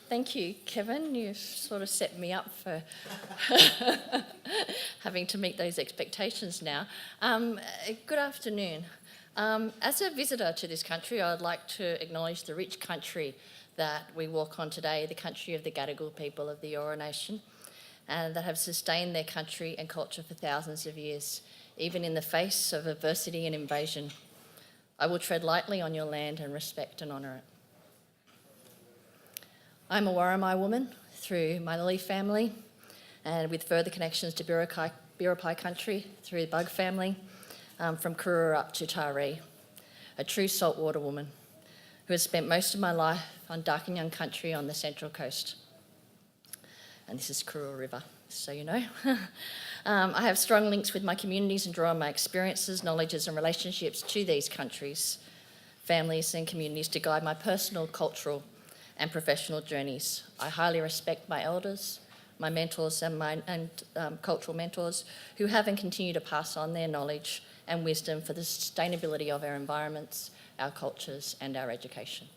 Thank you, Kevin. You've sort of set me up for having to meet those expectations now. Good afternoon. As a visitor to this country, I'd like to acknowledge the rich country that we walk on today, the country of the Gadigal people of the Eora Nation, and that have sustained their country and culture for thousands of years, even in the face of adversity and invasion. I will tread lightly on your land and respect and honour it. I'm a Warramai woman through my Lilly family and with further connections to Biripi country through the Bug family, from Kurura up to Taree, a true saltwater woman who has spent most of my life on Darkinjung country on the Central Coast. And this is Kurura River, so you know. I have strong links with my communities and draw on my experiences, knowledges and relationships to these countries, families and communities to guide my personal, cultural and professional journeys. I highly respect my elders, my mentors and cultural mentors who have and continue to pass on their knowledge and wisdom for the sustainability of our environments, our cultures and our education.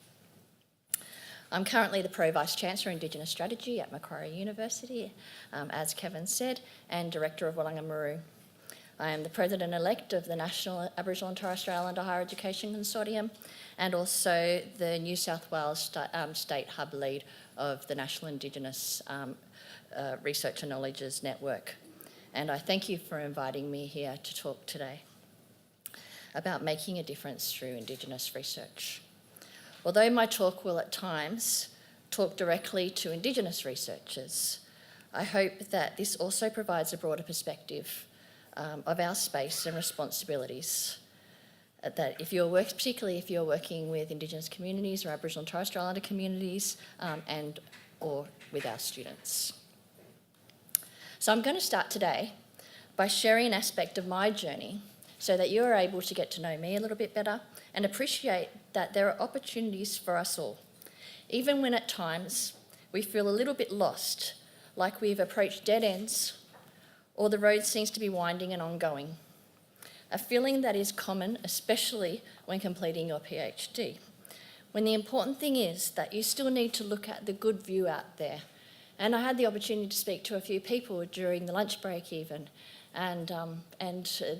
I'm currently the Pro Vice-Chancellor Indigenous Strategy at Macquarie University, as Kevin said, and Director of Wallangamuru. I am the President-elect of the National Aboriginal and Torres Strait Islander Higher Education Consortium and also the New South Wales State Hub Lead of the National Indigenous Research and Knowledges Network. And I thank you for inviting me here to talk today about making a difference through Indigenous research. Although my talk will at times talk directly to Indigenous researchers, I hope that this also provides a broader perspective of our space and responsibilities. That particularly if you're working with Indigenous communities or Aboriginal and Torres Strait Islander communities and or with our students. So I'm going to start today by sharing an aspect of my journey so that you're able to get to know me a little bit better and appreciate that there are opportunities for us all, even when at times we feel a little bit lost, like we've approached dead ends or the road seems to be winding and ongoing. A feeling that is common, especially when completing your PhD, when the important thing is that you still need to look at the good view out there. And I had the opportunity to speak to a few people during the lunch break even, and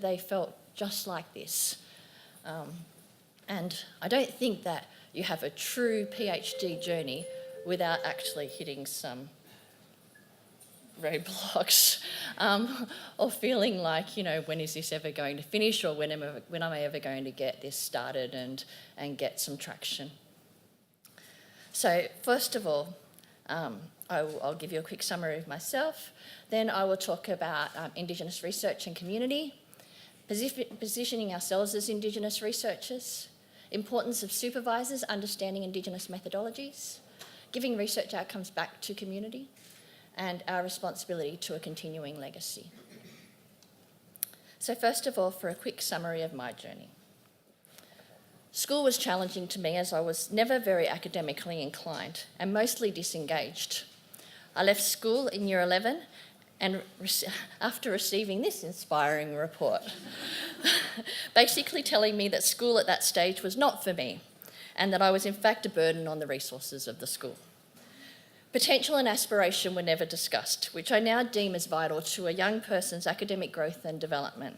they felt just like this. And I don't think that you have a true PhD journey without actually hitting some roadblocks or feeling like, when is this ever going to finish, or when am I ever going to get this started and get some traction. So first of all, I'll give you a quick summary of myself. Then I will talk about Indigenous research and community, positioning ourselves as Indigenous researchers, importance of supervisors understanding Indigenous methodologies, giving research outcomes back to community, and our responsibility to a continuing legacy. So first of all, for a quick summary of my journey. School was challenging to me as I was never very academically inclined and mostly disengaged. I left school in year 11 and after receiving this inspiring report, basically telling me that school at that stage was not for me and that I was in fact a burden on the resources of the school. Potential and aspiration were never discussed, which I now deem as vital to a young person's academic growth and development,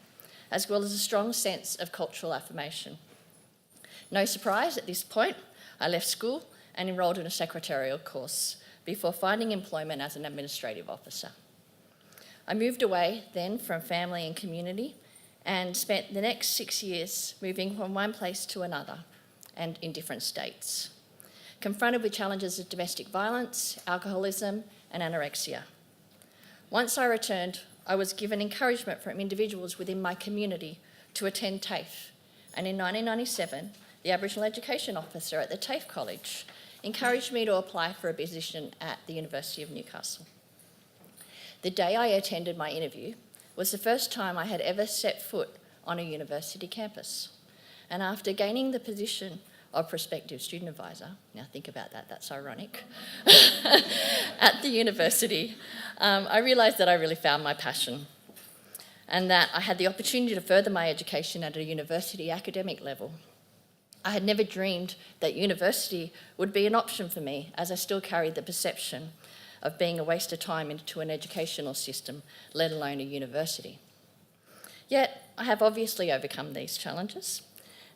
as well as a strong sense of cultural affirmation. No surprise, at this point, I left school and enrolled in a secretarial course before finding employment as an administrative officer. I moved away then from family and community and spent the next 6 years moving from one place to another and in different states, confronted with challenges of domestic violence, alcoholism and anorexia. Once I returned, I was given encouragement from individuals within my community to attend TAFE, and in 1997, the Aboriginal Education Officer at the TAFE College encouraged me to apply for a position at the University of Newcastle. The day I attended my interview was the first time I had ever set foot on a university campus, and after gaining the position of prospective student advisor, now think about that, that's ironic, at the university, I realised that I really found my passion and that I had the opportunity to further my education at a university academic level. I had never dreamed that university would be an option for me, as I still carried the perception of being a waste of time into an educational system, let alone a university. Yet, I have obviously overcome these challenges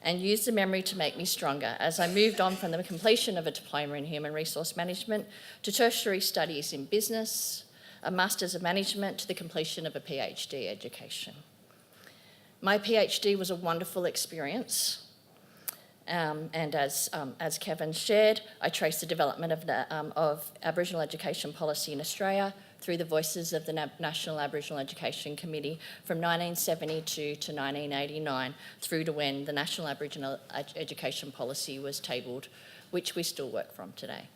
and used the memory to make me stronger as I moved on from the completion of a diploma in human resource management to tertiary studies in business, a Masters of Management, to the completion of a PhD education. My PhD was a wonderful experience. And as Kevin shared, I traced the development of Aboriginal education policy in Australia through the voices of the National Aboriginal Education Committee from 1972 to 1989, through to when the National Aboriginal Education Policy was tabled, which we still work from today.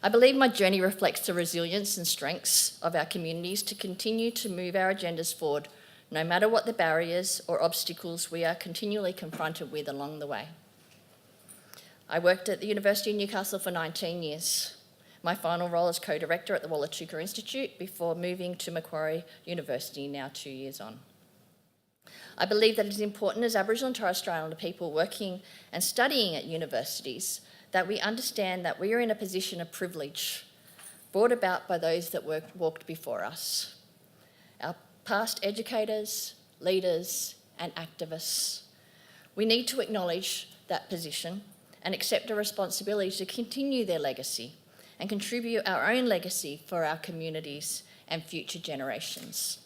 I believe my journey reflects the resilience and strengths of our communities to continue to move our agendas forward, no matter what the barriers or obstacles we are continually confronted with along the way. I worked at the University of Newcastle for 19 years. My final role as co-director at the Wallatuka Institute before moving to Macquarie University now 2 years on. I believe that it is important as Aboriginal and Torres Strait Islander people working and studying at universities that we understand that we are in a position of privilege brought about by those that walked before us. Our past educators, leaders, and activists. We need to acknowledge that position and accept a responsibility to continue their legacy and contribute our own legacy for our communities and future generations.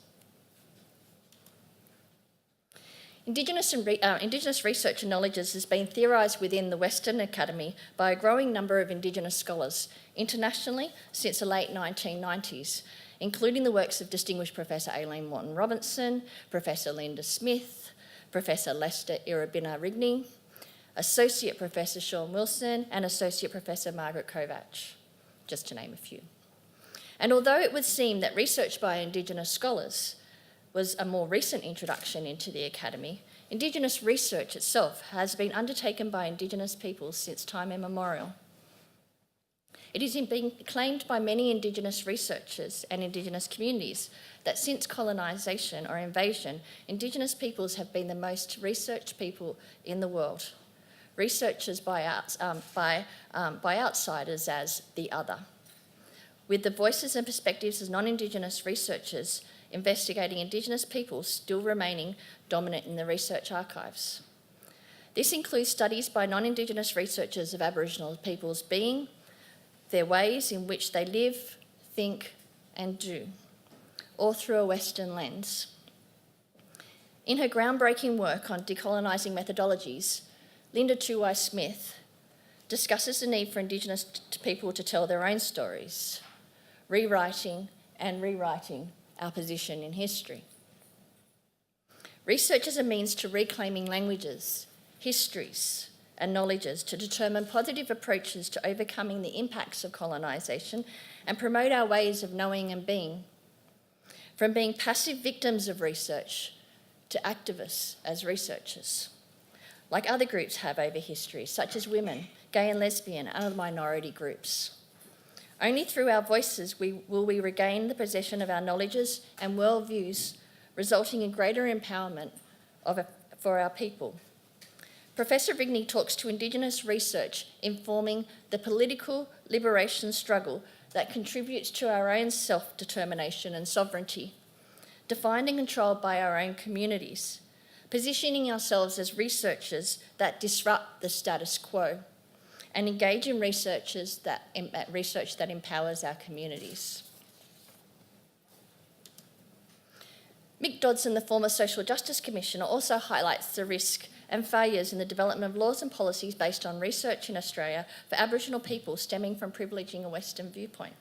Indigenous research and knowledge has been theorised within the Western Academy by a growing number of Indigenous scholars internationally since the late 1990s, including the works of distinguished Professor Aileen Morton-Robinson, Professor Linda Smith, Professor Lester Irabina-Rigney, Associate Professor Sean Wilson, and Associate Professor Margaret Kovach, just to name a few. And although it would seem that research by Indigenous scholars was a more recent introduction into the Academy, Indigenous research itself has been undertaken by Indigenous peoples since time immemorial. It has been claimed by many Indigenous researchers and Indigenous communities that since colonisation or invasion, Indigenous peoples have been the most researched people in the world, researchers by outsiders as the other, with the voices and perspectives of non-Indigenous researchers investigating Indigenous peoples still remaining dominant in the research archives. This includes studies by non-Indigenous researchers of Aboriginal peoples' being, their ways in which they live, think and do, all through a Western lens. In her groundbreaking work on decolonising methodologies, Linda Tuwai-Smith discusses the need for Indigenous people to tell their own stories, rewriting and rewriting our position in history. Research is a means to reclaiming languages, histories, and knowledges to determine positive approaches to overcoming the impacts of colonisation and promote our ways of knowing and being. From being passive victims of research to activists as researchers, like other groups have over history, such as women, gay and lesbian, and other minority groups. Only through our voices will we regain the possession of our knowledges and worldviews, resulting in greater empowerment for our people. Professor Rigney talks to Indigenous research informing the political liberation struggle that contributes to our own self-determination and sovereignty, defined and controlled by our own communities, positioning ourselves as researchers that disrupt the status quo and engage in research that empowers our communities. Mick Dodson, the former Social Justice Commissioner, also highlights the risk and failures in the development of laws and policies based on research in Australia for Aboriginal people stemming from privileging a Western viewpoint.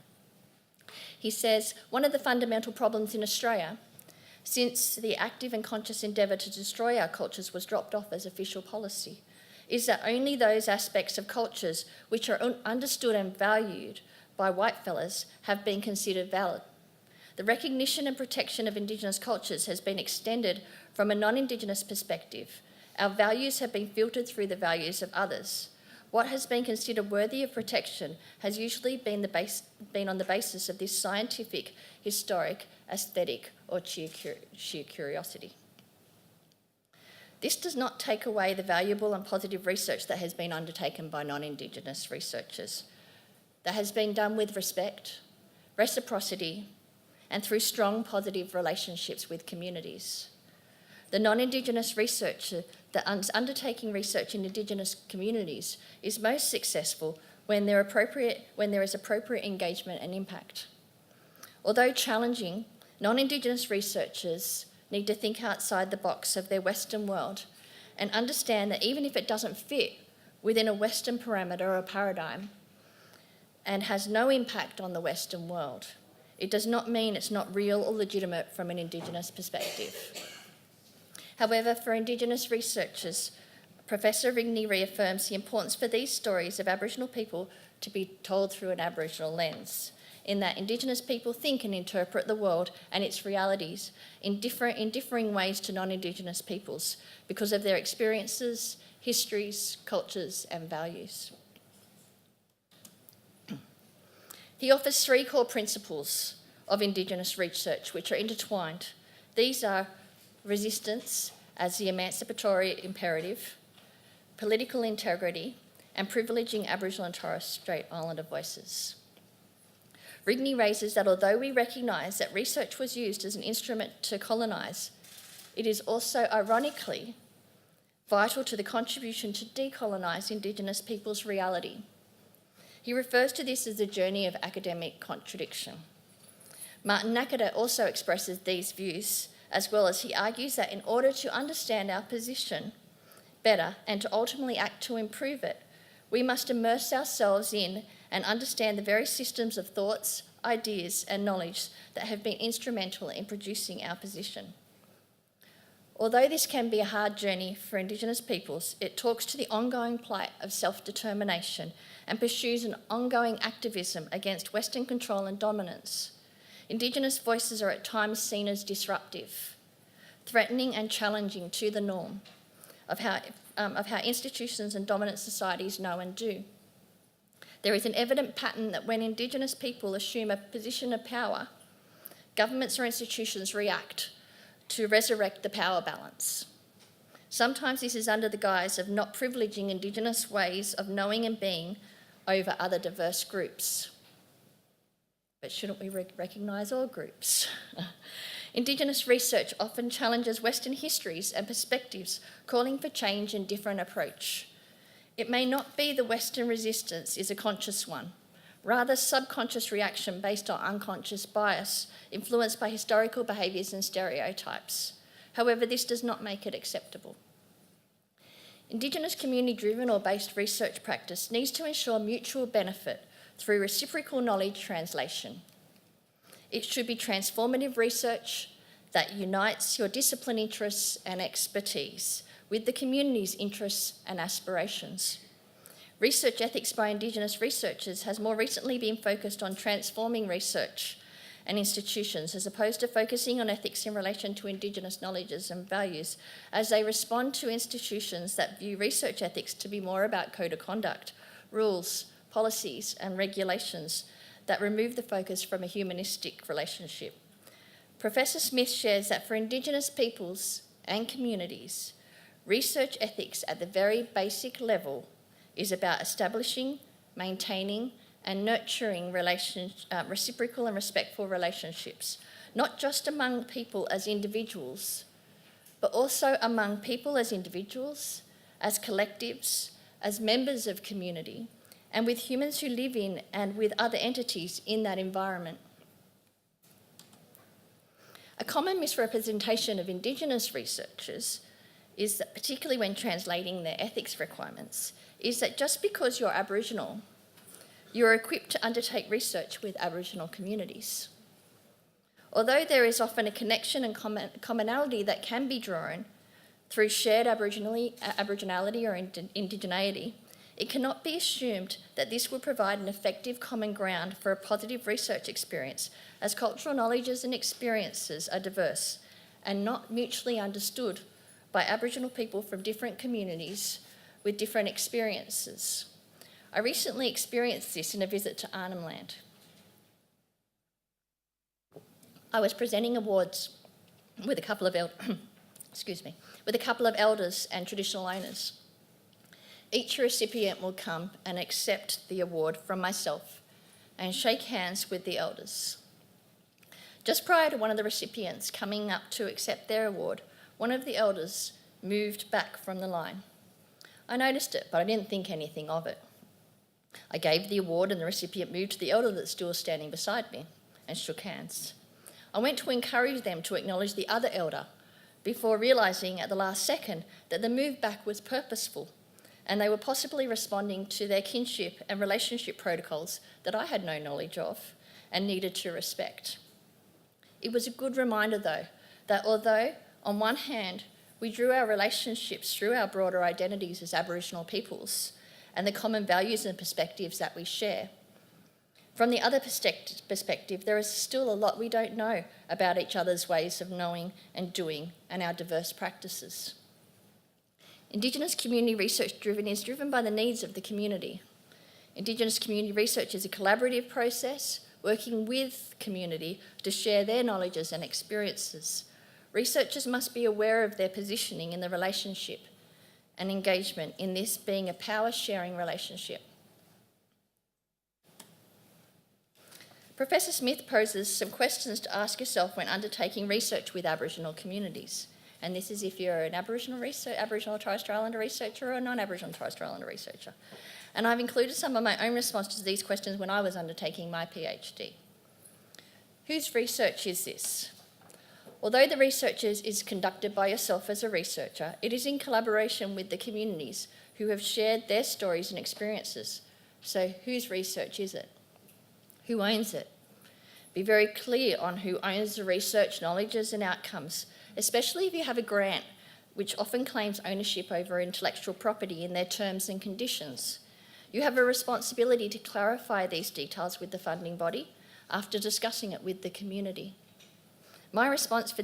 He says, one of the fundamental problems in Australia, since the active and conscious endeavour to destroy our cultures was dropped off as official policy, is that only those aspects of cultures which are understood and valued by white fellas have been considered valid. The recognition and protection of Indigenous cultures has been extended from a non-Indigenous perspective. Our values have been filtered through the values of others. What has been considered worthy of protection has usually been on the basis of this scientific, historic, aesthetic, or sheer curiosity. This does not take away the valuable and positive research that has been undertaken by non-Indigenous researchers, that has been done with respect, reciprocity, and through strong positive relationships with communities. The non-Indigenous researcher that is undertaking research in Indigenous communities is most successful when there is appropriate engagement and impact. Although challenging, non-Indigenous researchers need to think outside the box of their Western world and understand that even if it doesn't fit within a Western parameter or paradigm and has no impact on the Western world, it does not mean it's not real or legitimate from an Indigenous perspective. However, for Indigenous researchers, Professor Rigney reaffirms the importance for these stories of Aboriginal people to be told through an Aboriginal lens, in that Indigenous people think and interpret the world and its realities in differing ways to non-Indigenous peoples because of their experiences, histories, cultures, and values. He offers 3 core principles of Indigenous research which are intertwined. These are resistance as the emancipatory imperative, political integrity, and privileging Aboriginal and Torres Strait Islander voices. Rigney raises that although we recognise that research was used as an instrument to colonise, it is also ironically vital to the contribution to decolonise Indigenous people's reality. He refers to this as a journey of academic contradiction. Martin Nakada also expresses these views, as well as he argues that in order to understand our position better and to ultimately act to improve it, we must immerse ourselves in and understand the very systems of thoughts, ideas, and knowledge that have been instrumental in producing our position. Although this can be a hard journey for Indigenous peoples, it talks to the ongoing plight of self-determination and pursues an ongoing activism against Western control and dominance. Indigenous voices are at times seen as disruptive, threatening and challenging to the norm of how institutions and dominant societies know and do. There is an evident pattern that when Indigenous people assume a position of power, governments or institutions react to resurrect the power balance. Sometimes this is under the guise of not privileging Indigenous ways of knowing and being over other diverse groups. But shouldn't we recognise all groups? Indigenous research often challenges Western histories and perspectives, calling for change and different approach. It may not be the Western resistance is a conscious one, rather subconscious reaction based on unconscious bias, influenced by historical behaviours and stereotypes. However, this does not make it acceptable. Indigenous community-driven or based research practice needs to ensure mutual benefit through reciprocal knowledge translation. It should be transformative research that unites your discipline interests and expertise with the community's interests and aspirations. Research ethics by Indigenous researchers has more recently been focused on transforming research and institutions as opposed to focusing on ethics in relation to Indigenous knowledges and values, as they respond to institutions that view research ethics to be more about code of conduct, rules, policies and regulations that remove the focus from a humanistic relationship. Professor Smith shares that for Indigenous peoples and communities, research ethics at the very basic level is about establishing, maintaining and nurturing reciprocal and respectful relationships, not just among people as individuals, but also among people as individuals, as collectives, as members of community, and with humans who live in and with other entities in that environment. A common misrepresentation of Indigenous researchers is that, particularly when translating their ethics requirements, is that just because you're Aboriginal, you're equipped to undertake research with Aboriginal communities. Although there is often a connection and commonality that can be drawn through shared Aboriginality or indigeneity, it cannot be assumed that this will provide an effective common ground for a positive research experience, as cultural knowledges and experiences are diverse and not mutually understood by Aboriginal people from different communities with different experiences. I recently experienced this in a visit to Arnhem Land. I was presenting awards with a couple of with a couple of elders and traditional owners. Each recipient will come and accept the award from myself and shake hands with the elders. Just prior to one of the recipients coming up to accept their award, one of the elders moved back from the line. I noticed it, but I didn't think anything of it. I gave the award and the recipient moved to the elder that's still standing beside me and shook hands. I went to encourage them to acknowledge the other elder before realising at the last second that the move back was purposeful and they were possibly responding to their kinship and relationship protocols that I had no knowledge of and needed to respect. It was a good reminder, though, that although, on one hand, we drew our relationships through our broader identities as Aboriginal peoples and the common values and perspectives that we share, from the other perspective, there is still a lot we don't know about each other's ways of knowing and doing and our diverse practices. Indigenous community research is driven by the needs of the community. Indigenous community research is a collaborative process working with community to share their knowledges and experiences. Researchers must be aware of their positioning in the relationship and engagement in this being a power-sharing relationship. Professor Smith poses some questions to ask yourself when undertaking research with Aboriginal communities. And this is if you're an Aboriginal Torres Strait Islander researcher or a non-Aboriginal Torres Strait Islander researcher. And I've included some of my own responses to these questions when I was undertaking my PhD. Whose research is this? Although the research is conducted by yourself as a researcher, it is in collaboration with the communities who have shared their stories and experiences. So whose research is it? Who owns it? Be very clear on who owns the research, knowledges and outcomes, especially if you have a grant, which often claims ownership over intellectual property in their terms and conditions. You have a responsibility to clarify these details with the funding body after discussing it with the community. My response for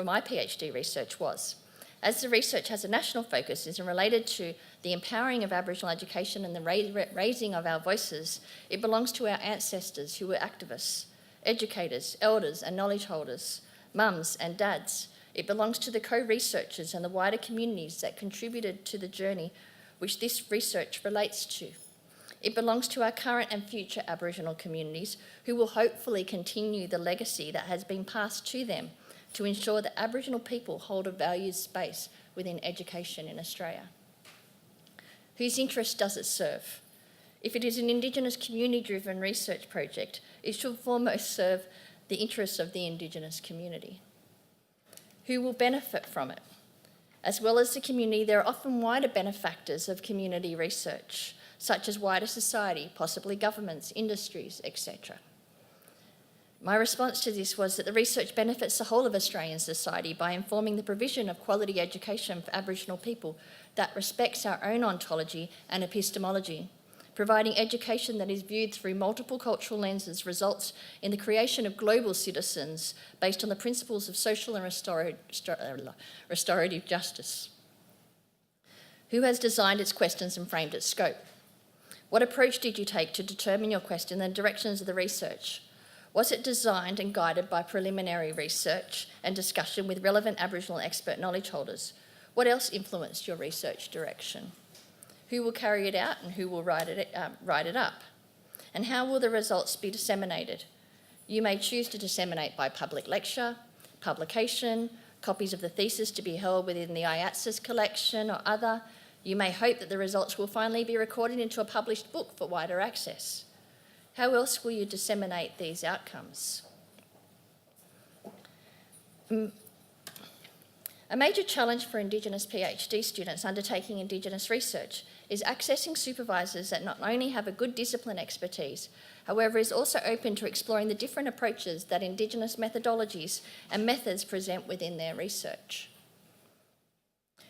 my PhD research was, as the research has a national focus and related to the empowering of Aboriginal education and the raising of our voices, it belongs to our ancestors who were activists, educators, elders and knowledge holders, mums and dads. It belongs to the co-researchers and the wider communities that contributed to the journey which this research relates to. It belongs to our current and future Aboriginal communities who will hopefully continue the legacy that has been passed to them to ensure that Aboriginal people hold a values space within education in Australia. Whose interest does it serve? If it is an Indigenous community-driven research project, it should foremost serve the interests of the Indigenous community. Who will benefit from it? As well as the community, there are often wider benefactors of community research, such as wider society, possibly governments, industries, etc. My response to this was that the research benefits the whole of Australian society by informing the provision of quality education for Aboriginal people that respects our own ontology and epistemology. Providing education that is viewed through multiple cultural lenses results in the creation of global citizens based on the principles of social and restorative justice. Who has designed its questions and framed its scope? What approach did you take to determine your question and the directions of the research? Was it designed and guided by preliminary research and discussion with relevant Aboriginal expert knowledge holders? What else influenced your research direction? Who will carry it out and who will write it up? And how will the results be disseminated? You may choose to disseminate by public lecture, publication, copies of the thesis to be held within the IATSIS collection or other. You may hope that the results will finally be recorded into a published book for wider access. How else will you disseminate these outcomes? A major challenge for Indigenous PhD students undertaking Indigenous research is accessing supervisors that not only have a good discipline expertise, however, is also open to exploring the different approaches that Indigenous methodologies and methods present within their research.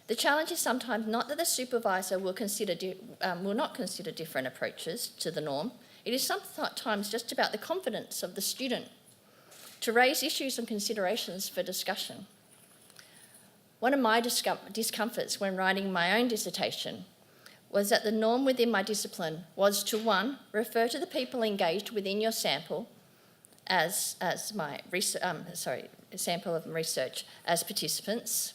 The challenge is sometimes not that the supervisor will not consider different approaches to the norm. It is sometimes just about the confidence of the student to raise issues and considerations for discussion. One of my discomforts when writing my own dissertation was that the norm within my discipline was to, one, refer to the people engaged within your sample as my sample of research as participants,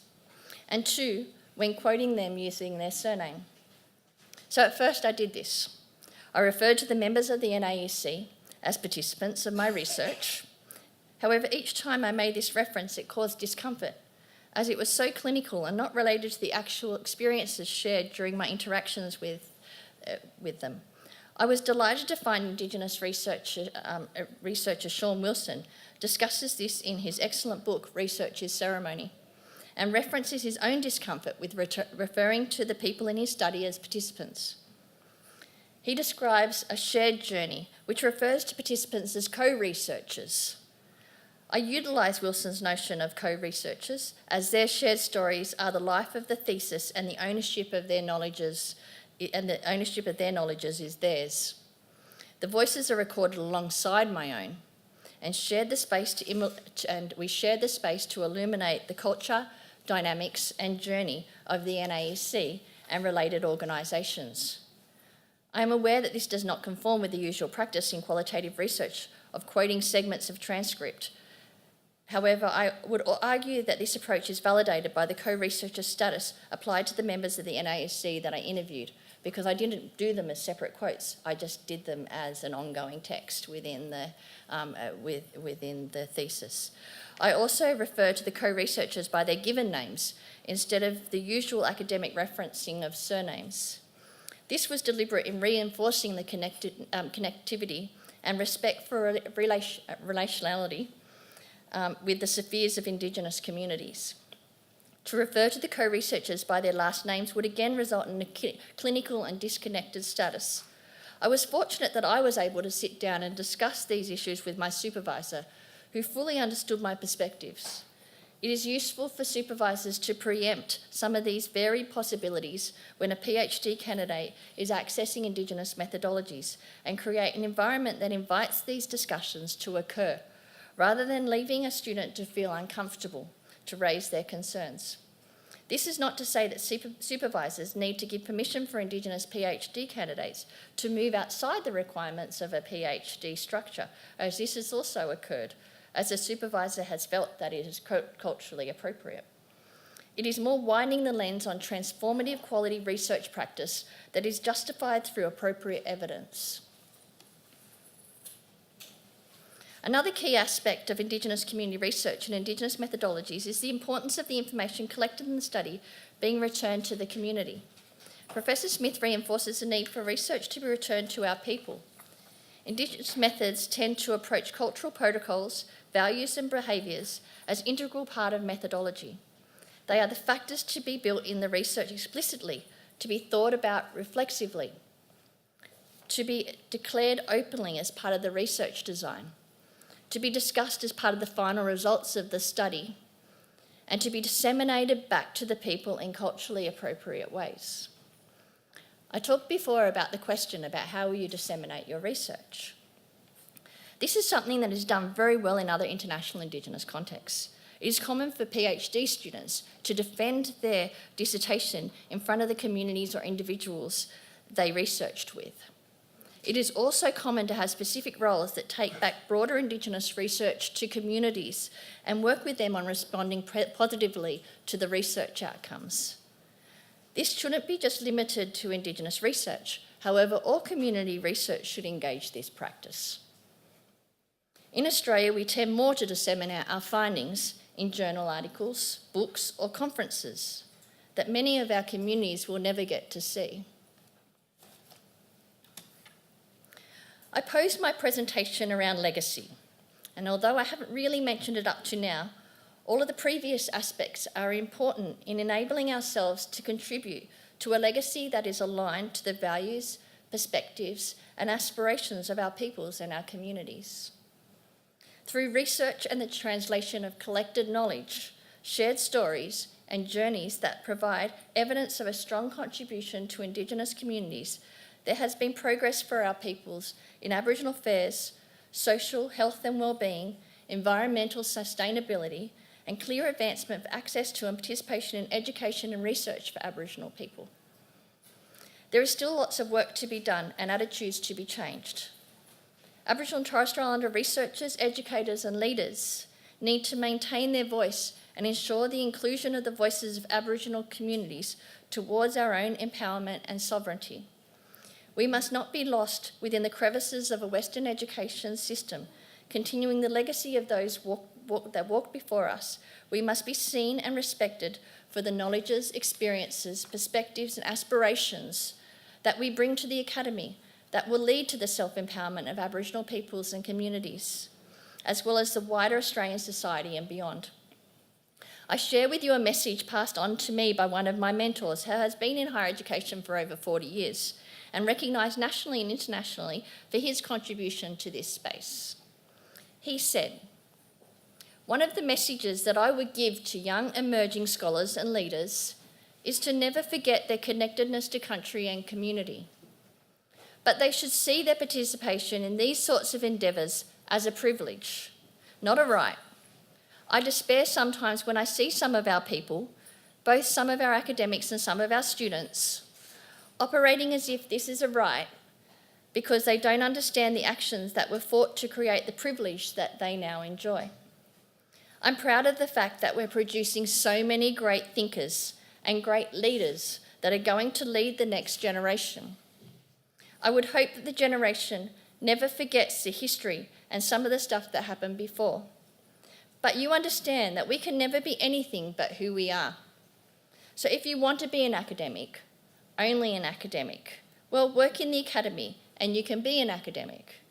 and 2, when quoting them using their surname. So at first I did this. I referred to the members of the NAEC as participants of my research. However, each time I made this reference, it caused discomfort, as it was so clinical and not related to the actual experiences shared during my interactions with them. I was delighted to find Indigenous researcher Sean Wilson discusses this in his excellent book, Research is Ceremony, and references his own discomfort with referring to the people in his study as participants. He describes a shared journey, which refers to participants as co-researchers. I utilise Wilson's notion of co-researchers as their shared stories are the life of the thesis and the ownership of their knowledges, is theirs. The voices are recorded alongside my own, and we shared the space to illuminate the culture, dynamics, and journey of the NAEC and related organisations. I am aware that this does not conform with the usual practice in qualitative research of quoting segments of transcript. However, I would argue that this approach is validated by the co-researcher status applied to the members of the NAEC that I interviewed, because I didn't do them as separate quotes. I just did them as an ongoing text within the thesis. I also refer to the co-researchers by their given names instead of the usual academic referencing of surnames. This was deliberate in reinforcing the connectivity and respect for relationality with the spheres of Indigenous communities. To refer to the co-researchers by their last names would again result in a clinical and disconnected status. I was fortunate that I was able to sit down and discuss these issues with my supervisor, who fully understood my perspectives. It is useful for supervisors to preempt some of these varied possibilities when a PhD candidate is accessing Indigenous methodologies and create an environment that invites these discussions to occur, rather than leaving a student to feel uncomfortable to raise their concerns. This is not to say that supervisors need to give permission for Indigenous PhD candidates to move outside the requirements of a PhD structure, as this has also occurred, as a supervisor has felt that it is culturally appropriate. It is more widening the lens on transformative quality research practice that is justified through appropriate evidence. Another key aspect of Indigenous community research and Indigenous methodologies is the importance of the information collected in the study being returned to the community. Professor Smith reinforces the need for research to be returned to our people. Indigenous methods tend to approach cultural protocols, values and behaviours as integral part of methodology. They are the factors to be built in the research explicitly, to be thought about reflexively, to be declared openly as part of the research design, to be discussed as part of the final results of the study, and to be disseminated back to the people in culturally appropriate ways. I talked before about the question about how will you disseminate your research. This is something that is done very well in other international Indigenous contexts. It is common for PhD students to defend their dissertation in front of the communities or individuals they researched with. It is also common to have specific roles that take back broader Indigenous research to communities and work with them on responding positively to the research outcomes. This shouldn't be just limited to Indigenous research. However, all community research should engage this practice. In Australia, we tend more to disseminate our findings in journal articles, books, or conferences that many of our communities will never get to see. I posed my presentation around legacy, and although I haven't really mentioned it up to now, all of the previous aspects are important in enabling ourselves to contribute to a legacy that is aligned to the values, perspectives, and aspirations of our peoples and our communities. Through research and the translation of collected knowledge, shared stories, and journeys that provide evidence of a strong contribution to Indigenous communities, there has been progress for our peoples in Aboriginal affairs, social, health and wellbeing, environmental sustainability, and clear advancement of access to and participation in education and research for Aboriginal people. There is still lots of work to be done and attitudes to be changed. Aboriginal and Torres Strait Islander researchers, educators and leaders need to maintain their voice and ensure the inclusion of the voices of Aboriginal communities towards our own empowerment and sovereignty. We must not be lost within the crevices of a Western education system, continuing the legacy of those that walked before us. We must be seen and respected for the knowledges, experiences, perspectives and aspirations that we bring to the Academy that will lead to the self-empowerment of Aboriginal peoples and communities, as well as the wider Australian society and beyond. I share with you a message passed on to me by one of my mentors who has been in higher education for over 40 years and recognised nationally and internationally for his contribution to this space. He said, "One of the messages that I would give to young emerging scholars and leaders is to never forget their connectedness to country and community. But they should see their participation in these sorts of endeavours as a privilege, not a right. I despair sometimes when I see some of our people, both some of our academics and some of our students, operating as if this is a right because they don't understand the actions that were fought to create the privilege that they now enjoy. I'm proud of the fact that we're producing so many great thinkers and great leaders that are going to lead the next generation. I would hope that the generation never forgets the history and some of the stuff that happened before. But you understand that we can never be anything but who we are. So if you want to be an academic, only an academic, well, work in the Academy and you can be an academic.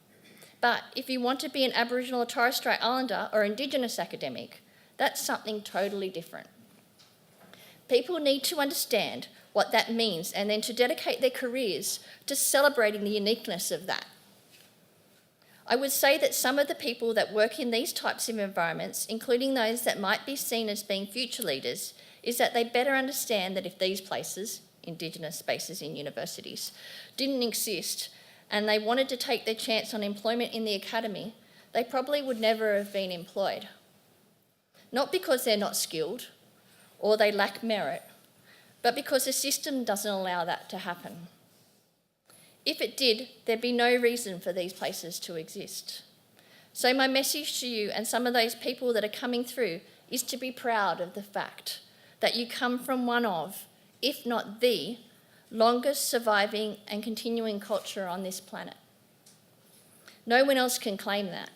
But if you want to be an Aboriginal or Torres Strait Islander or Indigenous academic, that's something totally different. People need to understand what that means and then to dedicate their careers to celebrating the uniqueness of that. I would say that some of the people that work in these types of environments, including those that might be seen as being future leaders, is that they better understand that if these places, Indigenous spaces in universities, didn't exist and they wanted to take their chance on employment in the Academy, they probably would never have been employed. Not because they're not skilled or they lack merit, but because the system doesn't allow that to happen. If it did, there'd be no reason for these places to exist. So my message to you and some of those people that are coming through is to be proud of the fact that you come from one of, if not the, longest surviving and continuing culture on this planet. No one else can claim that.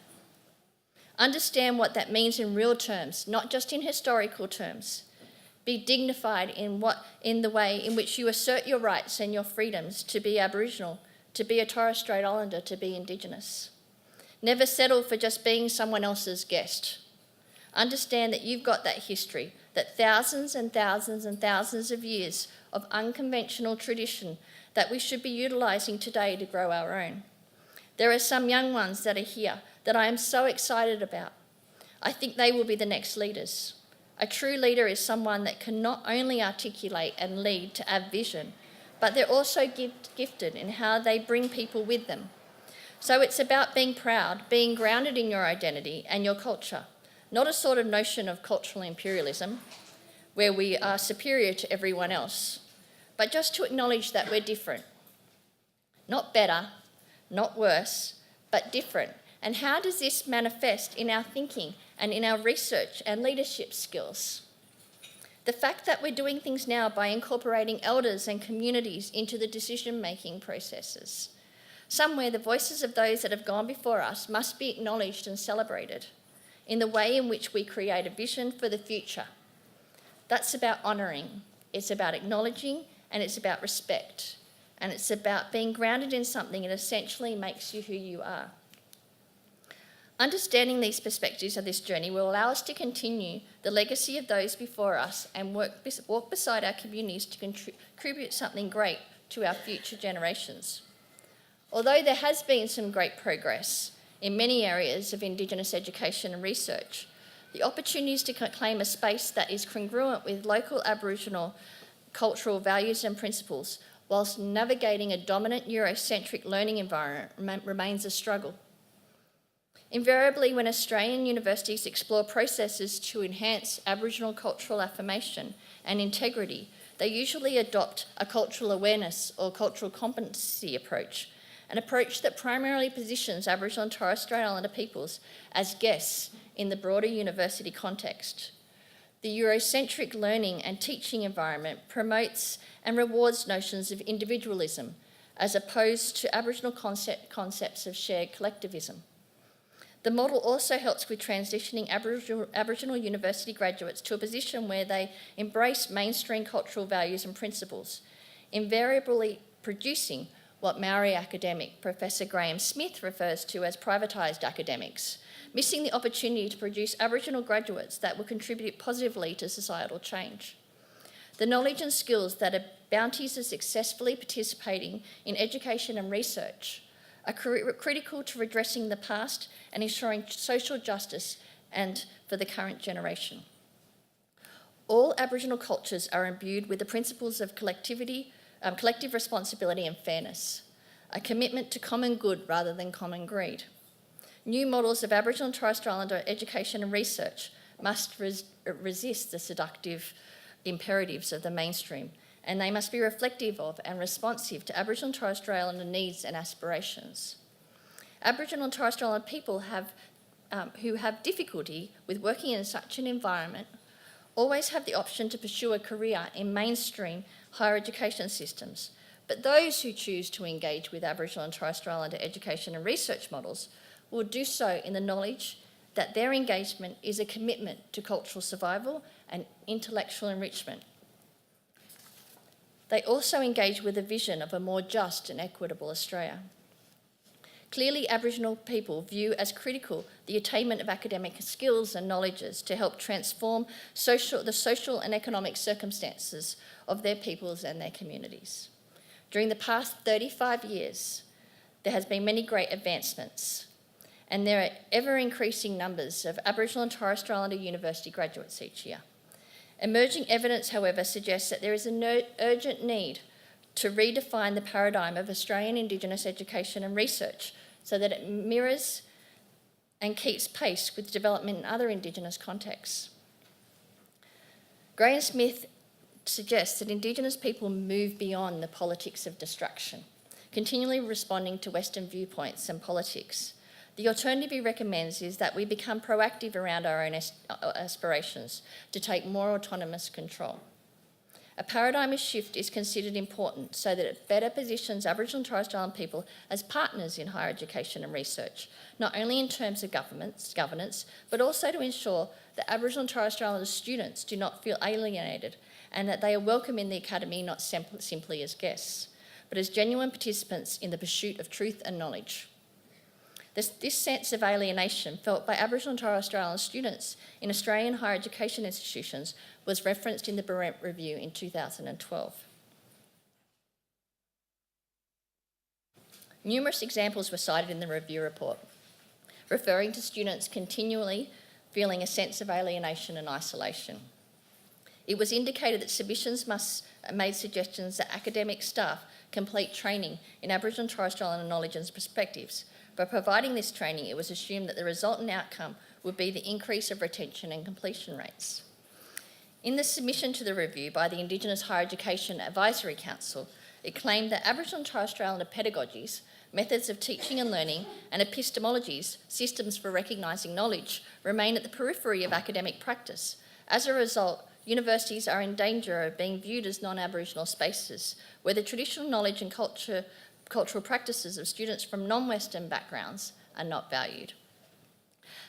Understand what that means in real terms, not just in historical terms. Be dignified in the way in which you assert your rights and your freedoms to be Aboriginal, to be a Torres Strait Islander, to be Indigenous. Never settle for just being someone else's guest. Understand that you've got that history, that thousands and thousands and thousands of years of unconventional tradition that we should be utilising today to grow our own. There are some young ones that are here that I am so excited about. I think they will be the next leaders. A true leader is someone that can not only articulate and lead to have vision, but they're also gifted in how they bring people with them. So it's about being proud, being grounded in your identity and your culture, not a sort of notion of cultural imperialism where we are superior to everyone else, but just to acknowledge that we're different. Not better, not worse, but different. And how does this manifest in our thinking and in our research and leadership skills? The fact that we're doing things now by incorporating elders and communities into the decision-making processes. Somewhere the voices of those that have gone before us must be acknowledged and celebrated in the way in which we create a vision for the future. That's about honouring, it's about acknowledging, and it's about respect. And it's about being grounded in something that essentially makes you who you are. Understanding these perspectives of this journey will allow us to continue the legacy of those before us and walk beside our communities to contribute something great to our future generations. Although there has been some great progress in many areas of Indigenous education and research, the opportunities to claim a space that is congruent with local Aboriginal cultural values and principles whilst navigating a dominant Eurocentric learning environment remains a struggle. Invariably, when Australian universities explore processes to enhance Aboriginal cultural affirmation and integrity, they usually adopt a cultural awareness or cultural competency approach, an approach that primarily positions Aboriginal and Torres Strait Islander peoples as guests in the broader university context. The Eurocentric learning and teaching environment promotes and rewards notions of individualism as opposed to Aboriginal concepts of shared collectivism. The model also helps with transitioning Aboriginal university graduates to a position where they embrace mainstream cultural values and principles, invariably producing what Maori academic Professor Graham Smith refers to as privatised academics, missing the opportunity to produce Aboriginal graduates that will contribute positively to societal change. The knowledge and skills that are bounties of successfully participating in education and research are critical to redressing the past and ensuring social justice and for the current generation. All Aboriginal cultures are imbued with the principles of collective responsibility and fairness, a commitment to common good rather than common greed. New models of Aboriginal and Torres Strait Islander education and research must resist the seductive imperatives of the mainstream, and they must be reflective of and responsive to Aboriginal and Torres Strait Islander needs and aspirations. Aboriginal and Torres Strait Islander people who have difficulty with working in such an environment always have the option to pursue a career in mainstream higher education systems, but those who choose to engage with Aboriginal and Torres Strait Islander education and research models will do so in the knowledge that their engagement is a commitment to cultural survival and intellectual enrichment. They also engage with a vision of a more just and equitable Australia. Clearly, Aboriginal people view as critical the attainment of academic skills and knowledges to help transform the social and economic circumstances of their peoples and their communities. During the past 35 years, there has been many great advancements, and there are ever-increasing numbers of Aboriginal and Torres Strait Islander university graduates each year. Emerging evidence, however, suggests that there is an urgent need to redefine the paradigm of Australian Indigenous education and research so that it mirrors and keeps pace with development in other Indigenous contexts. Graham Smith suggests that Indigenous people move beyond the politics of destruction, continually responding to Western viewpoints and politics. The alternative he recommends is that we become proactive around our own aspirations to take more autonomous control. A paradigm shift is considered important so that it better positions Aboriginal and Torres Strait Islander people as partners in higher education and research, not only in terms of governance, but also to ensure that Aboriginal and Torres Strait Islander students do not feel alienated and that they are welcome in the academy not simply as guests, but as genuine participants in the pursuit of truth and knowledge. This sense of alienation felt by Aboriginal and Torres Strait Islander students in Australian higher education institutions was referenced in the Berendt Review in 2012. Numerous examples were cited in the review report, referring to students continually feeling a sense of alienation and isolation. It was indicated that submissions made suggestions that academic staff complete training in Aboriginal and Torres Strait Islander knowledge and perspectives. By providing this training, it was assumed that the resultant outcome would be the increase of retention and completion rates. In the submission to the review by the Indigenous Higher Education Advisory Council, it claimed that Aboriginal and Torres Strait Islander pedagogies, methods of teaching and learning, and epistemologies, systems for recognising knowledge, remain at the periphery of academic practice. As a result, universities are in danger of being viewed as non-Aboriginal spaces, where the traditional knowledge and cultural practices of students from non-Western backgrounds are not valued.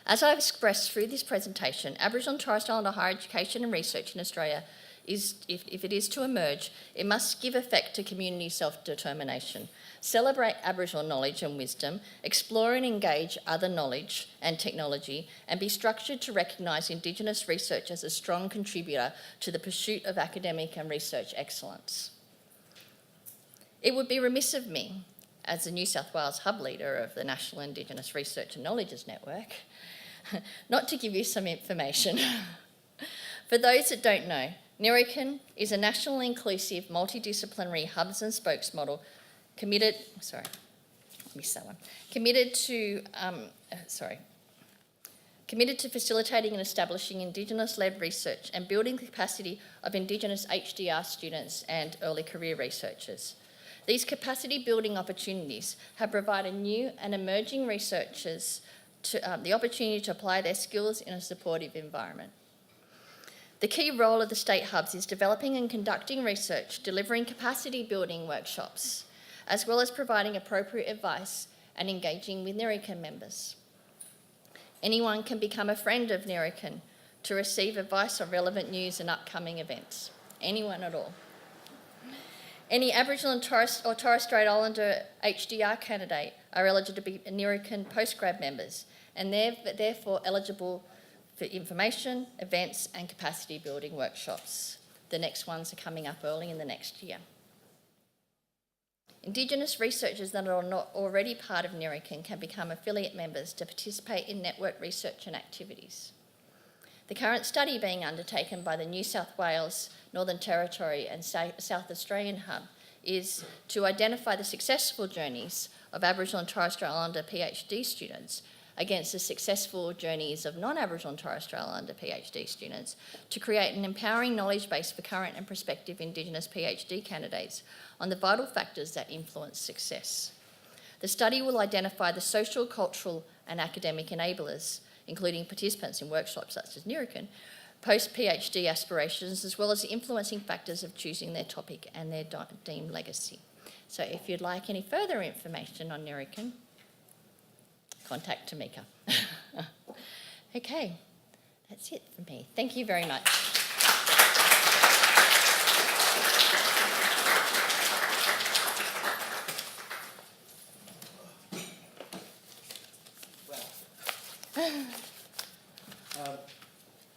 As I've expressed through this presentation, Aboriginal and Torres Strait Islander higher education and research in Australia if it is to emerge, it must give effect to community self-determination, celebrate Aboriginal knowledge and wisdom, explore and engage other knowledge and technology, and be structured to recognise Indigenous research as a strong contributor to the pursuit of academic and research excellence. It would be remiss of me, as the New South Wales hub leader of the National Indigenous Research and Knowledges Network, not to give you some information. For those that don't know, NIRICAN is a nationally inclusive multidisciplinary hubs and spokes model committed to facilitating and establishing Indigenous-led research and building the capacity of Indigenous HDR students and early career researchers. These capacity building opportunities have provided new and emerging researchers the opportunity to apply their skills in a supportive environment. The key role of the state hubs is developing and conducting research, delivering capacity building workshops, as well as providing appropriate advice and engaging with NERICAN members. Anyone can become a friend of NERICAN to receive advice on relevant news and upcoming events. Anyone at all. Any Aboriginal and Torres Strait Islander HDR candidate are eligible to be NERICAN postgrad members and therefore eligible for information, events and capacity building workshops. The next ones are coming up early in the next year. Indigenous researchers that are not already part of NERICAN can become affiliate members to participate in network research and activities. The current study being undertaken by the New South Wales, Northern Territory and South Australian Hub is to identify the successful journeys of Aboriginal and Torres Strait Islander PhD students against the successful journeys of non-Aboriginal and Torres Strait Islander PhD students to create an empowering knowledge base for current and prospective Indigenous PhD candidates on the vital factors that influence success. The study will identify the social, cultural and academic enablers, including participants in workshops such as NERICAN, post-PhD aspirations, as well as the influencing factors of choosing their topic and their deemed legacy. So if you'd like any further information on NERICAN, contact Tamika. Okay, that's it for me. Thank you very much.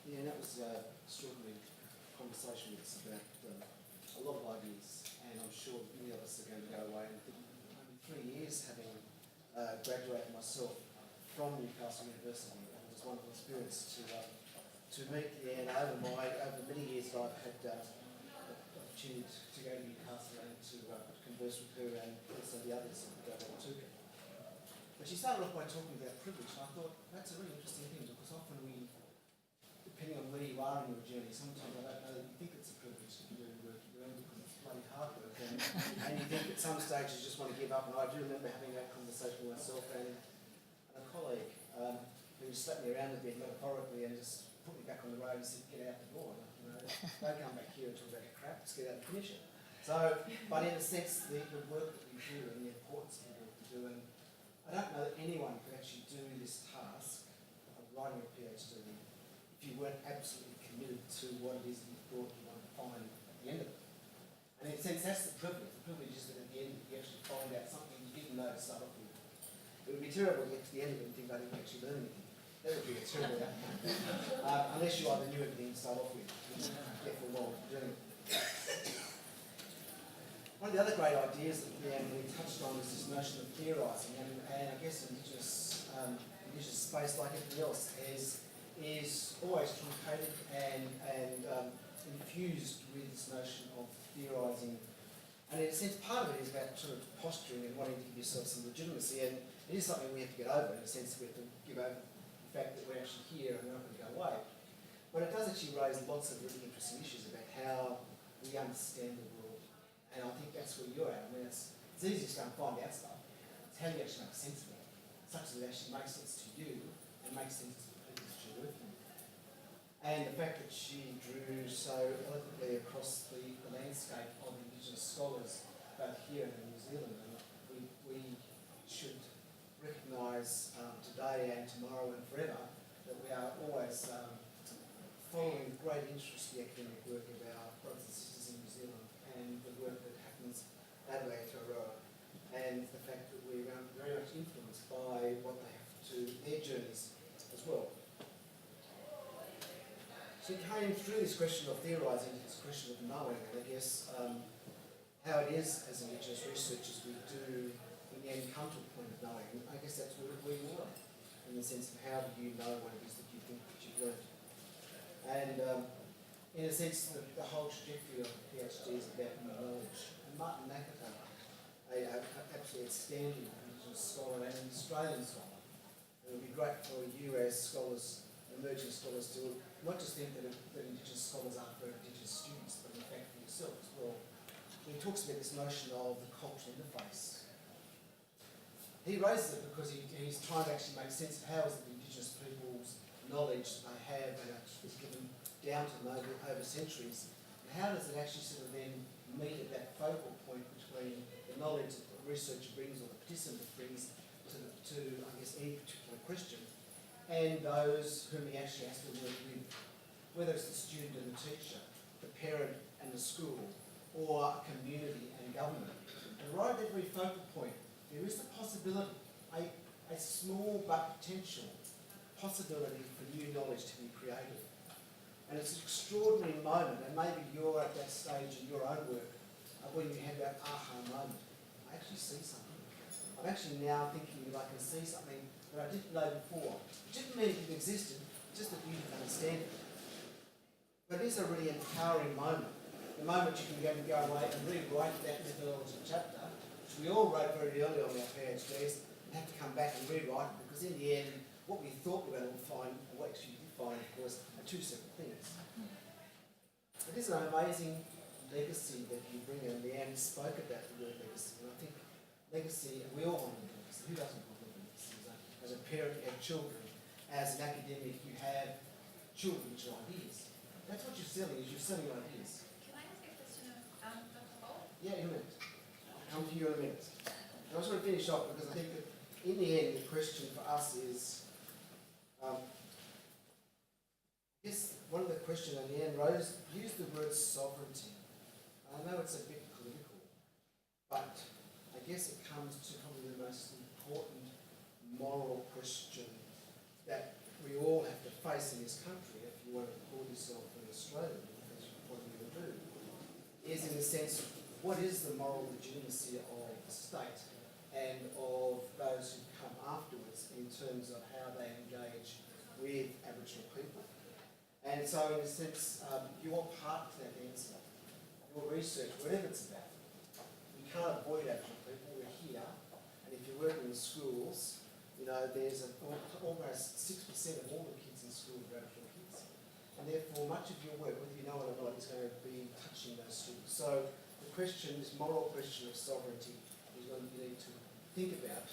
Yeah, that was an extraordinary conversation with us about a lot of ideas, and I'm sure many of us are going to go away and think, only 3 years having graduated myself from Newcastle University, and it was a wonderful experience to meet Leanne over many years that I've had the opportunity to go to Newcastle and to converse with her and also the others that took it. But she started off by talking about privilege, and I thought that's a really interesting thing, because often we, depending on where you are in your journey, sometimes I don't know that you think it's a privilege to be doing work you're doing because it's bloody hard work, and you think at some stage you just want to give up. And I do remember having that conversation with myself and a colleague who slapped me around a bit metaphorically and just put me back on the road and said, "Get out the door. Don't come back here and talk about your crap. Just get out and finish it." So, but in a sense, the work that we do and the importance of the work we do, and I don't know that anyone could actually do this task of writing a PhD if you weren't absolutely committed to what it is that you thought you wanted to find at the end of it. And in a sense, that's the privilege. The privilege is that at the end you actually find out something you didn't know to start off with. It would be terrible to get to the end of it and think I didn't actually learn anything. That would be a terrible outcome. Unless you either knew everything to start off with, therefore while doing it. One of the other great ideas that Leanne really touched on was this notion of theorising, and I guess Indigenous space, like everything else, is always truncated and infused with this notion of theorising. And in a sense, part of it is about sort of posturing and wanting to give yourself some legitimacy, and it is something we have to get over. In a sense, we have to give over the fact that we're actually here and we're not going to go away. But it does actually raise lots of really interesting issues about how we understand the world. And I think that's where you're at. I mean, it's easy to go and find out stuff. It's how you actually make sense of it, such that it actually makes sense to you and makes sense to the people that you're working with. And the fact that she drew so eloquently across the landscape of Indigenous scholars, both here and in New Zealand, and we should recognise today and tomorrow and forever that we are always following with great interest the academic work of our brothers and sisters in New Zealand, and the work that happens at Aotearoa, and the fact that we're very much influenced by what they have to, their journeys as well. So it came through this question of theorising to this question of knowing, and I guess how it is as Indigenous researchers we do in the end come to a point of knowing. I guess that's where we are, in the sense of how do you know what it is that you think that you've learned. And in a sense, the whole trajectory of the PhD is about new knowledge. And Martin Nakata, an absolutely outstanding Indigenous scholar and an Australian scholar, it would be great for you as scholars, emerging scholars, to not just think that Indigenous scholars are for Indigenous students, but in fact for yourself as well. We he talks about this notion of the cultural interface. He raises it because he's trying to actually make sense of how is it Indigenous people's knowledge they have and is given down to them over centuries, and how does it actually sort of then meet at that focal point between the knowledge that the researcher brings or the participant brings to I guess, any particular question, and those whom he actually has to work with, whether it's the student and the teacher, the parent and the school, or community and government. And right at every focal point, there is the possibility, a small but potential possibility for new knowledge to be created. And it's an extraordinary moment, and maybe you're at that stage in your own work when you have that aha moment. I actually see something. I'm actually now thinking that I can see something that I didn't know before. It didn't mean it existed, just that you didn't understand it. But it is a really empowering moment. The moment you can go away and rewrite that methodology chapter, which we all wrote very early on our PhDs, and have to come back and rewrite it, because in the end, what we thought we were going to find, and what actually did find, of course, are two separate things. It is an amazing legacy that you bring, and Leanne spoke about the word legacy, and I think legacy, and we all want to live legacy. Who doesn't want to live legacy? As a parent, you have children. As an academic, you have children which are ideas. That's what you're selling, is you're selling ideas. Can I ask a question of Dr. Holt? Yeah, in a minute. I'll come to you in a minute. I just want to finish off because I think that in the end, the question for us is, I guess one of the questions that Leanne Rose used the word sovereignty. I know it's a bit political, but I guess it comes to probably the most important moral question that we all have to face in this country if you want to call yourself an Australian, as you probably will do, is in the sense of what is the moral legitimacy of the state and of those who come afterwards in terms of how they engage with Aboriginal people. And so in a sense, you're part to that answer. Your research, whatever it's about, we can't avoid Aboriginal people, we're here, and if you're working in schools, you know, there's almost 6% of all the kids in school are Aboriginal kids. And therefore, much of your work, whether you know it or not, is going to be touching those students. So the question, this moral question of sovereignty, is one you need to think about.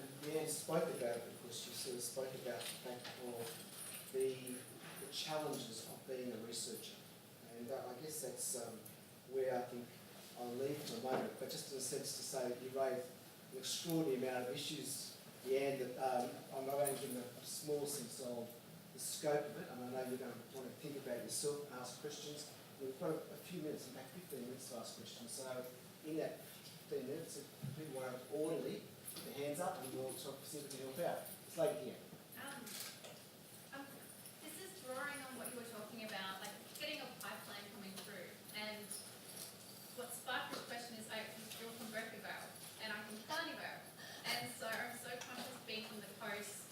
And Leanne spoke about it because she sort of spoke about the fact of the challenges of being a researcher. And I guess that's where I think I'll leave for a moment. But just in a sense to say that you raised an extraordinary amount of issues, Leanne, that I'm not only giving a small sense of the scope of it, and I know you're going to want to think about yourself, ask questions. We've got a few minutes, in fact 15 minutes to ask questions. So in that 15 minutes, if people want to orderly, put their hands up and we'll talk, see if we can help out. It's late here. This is drawing on what you were talking about, like getting a pipeline coming through. And what sparked this question is I feel from Berkeley Vale and I'm from Carney Vale. And so I'm so conscious being from the coast,